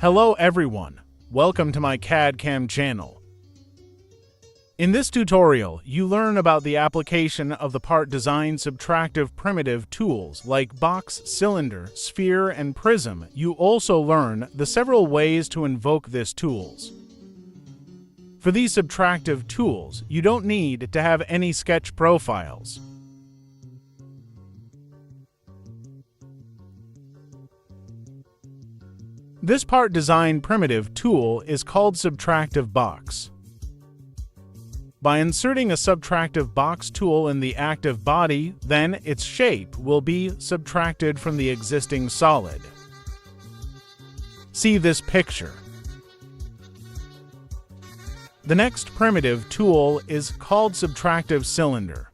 Hello everyone, welcome to my CAD/CAM channel. In this tutorial, you learn about the application of the part design subtractive primitive tools like box, cylinder, sphere, and prism. You also learn the several ways to invoke these tools. For these subtractive tools, you don't need to have any sketch profiles. This part design primitive tool is called subtractive box. By inserting a subtractive box tool in the active body, then its shape will be subtracted from the existing solid. See this picture. The next primitive tool is called subtractive cylinder.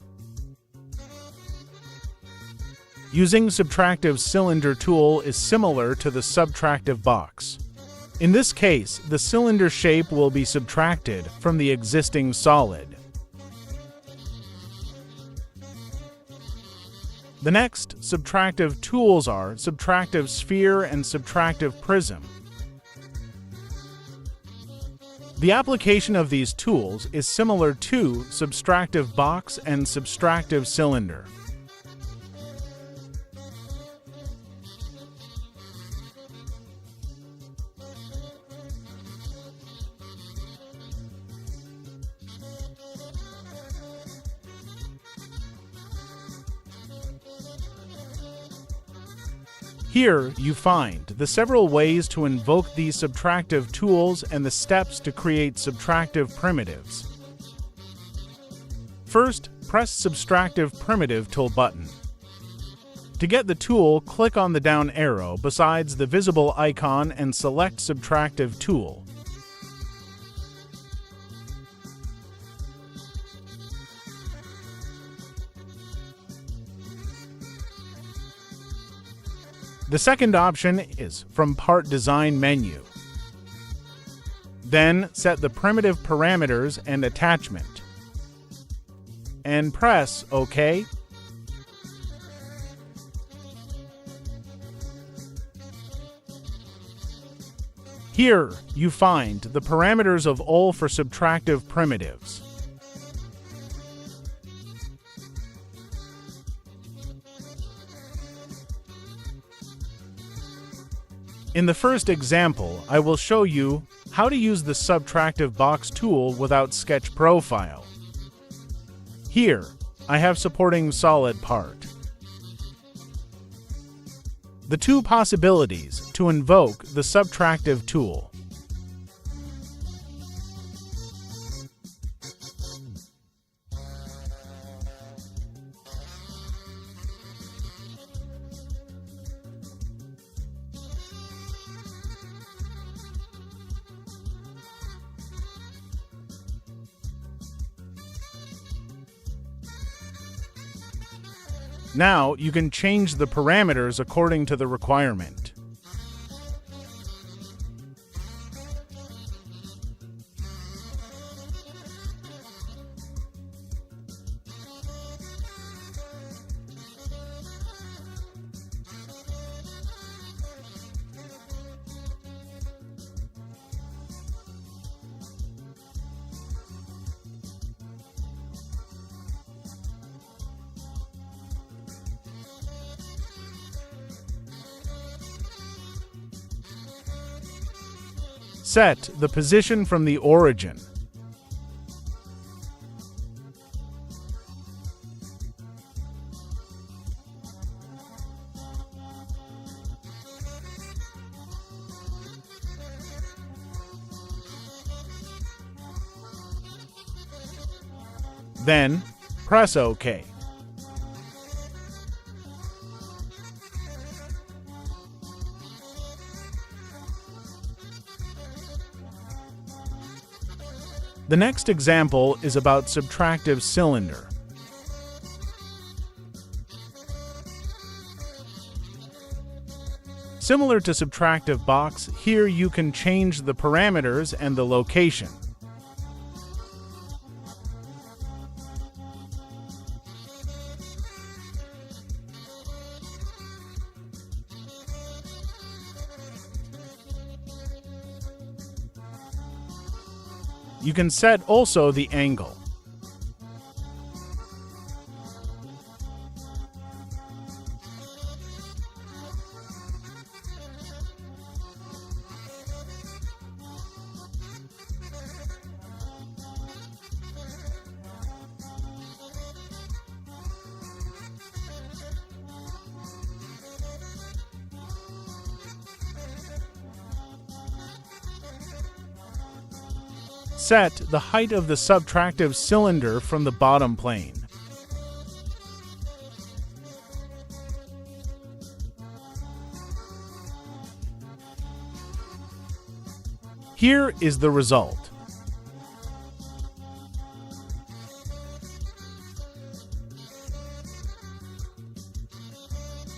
Using subtractive cylinder tool is similar to the subtractive box. In this case, the cylinder shape will be subtracted from the existing solid. The next subtractive tools are subtractive sphere and subtractive prism. The application of these tools is similar to subtractive box and subtractive cylinder. Here you find the several ways to invoke these subtractive tools and the steps to create subtractive primitives. First, press Subtractive Primitive tool button. To get the tool, click on the down arrow besides the visible icon and select Subtractive Tool. The second option is from Part Design menu. Then set the primitive parameters and attachment. And press OK. Here you find the parameters of all for subtractive primitives. In the first example, I will show you how to use the subtractive box tool without sketch profile. Here, I have supporting solid part. The two possibilities to invoke the subtractive tool. Now you can change the parameters according to the requirement. Set the position from the origin. Then, press OK. The next example is about subtractive cylinder. Similar to subtractive box, here you can change the parameters and the location. You can set also the angle. Set the height of the subtractive cylinder from the bottom plane. Here is the result.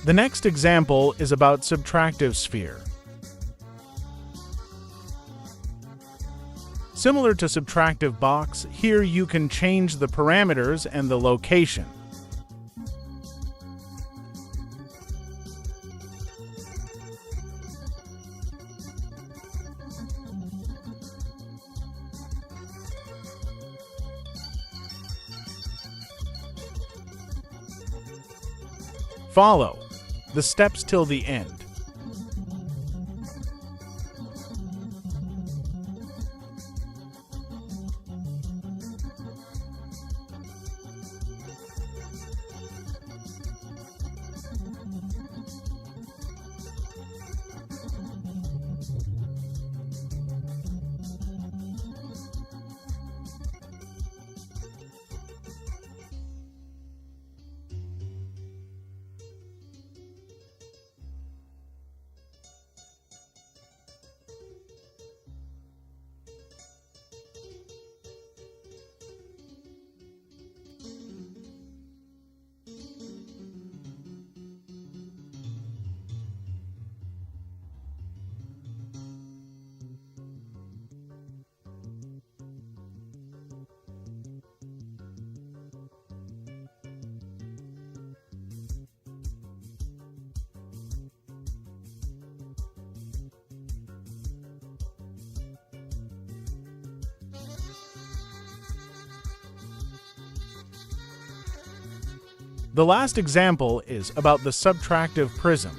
The next example is about subtractive sphere. Similar to subtractive box, here you can change the parameters and the location. Follow the steps till the end. The last example is about the subtractive prism.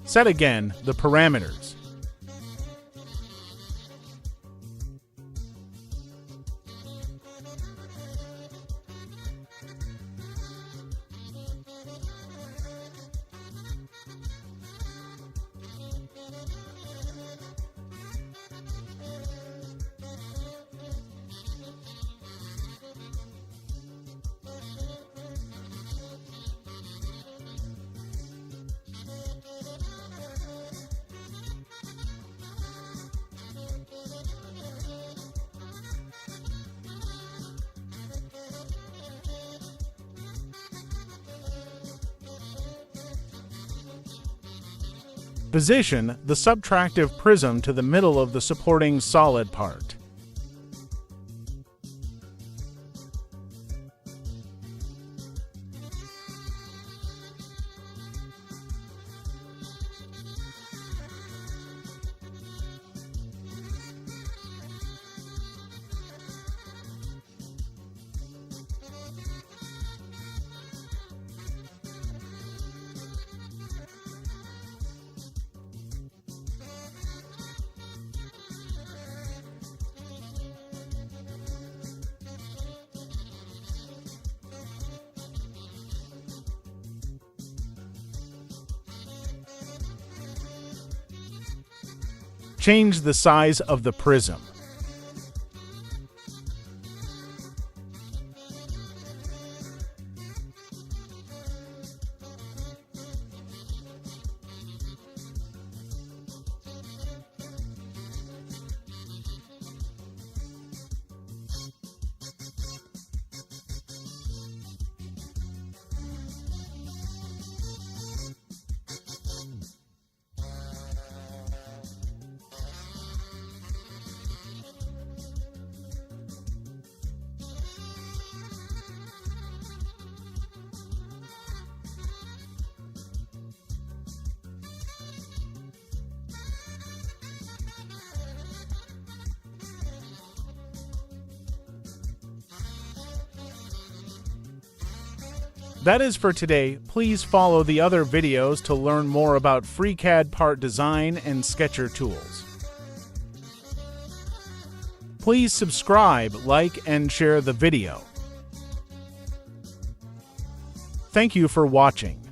Set again the parameters. Position the subtractive prism to the middle of the supporting solid part. Change the size of the prism. That is for today. Please follow the other videos to learn more about FreeCAD part design and Sketcher tools. Please subscribe, like, and share the video. Thank you for watching.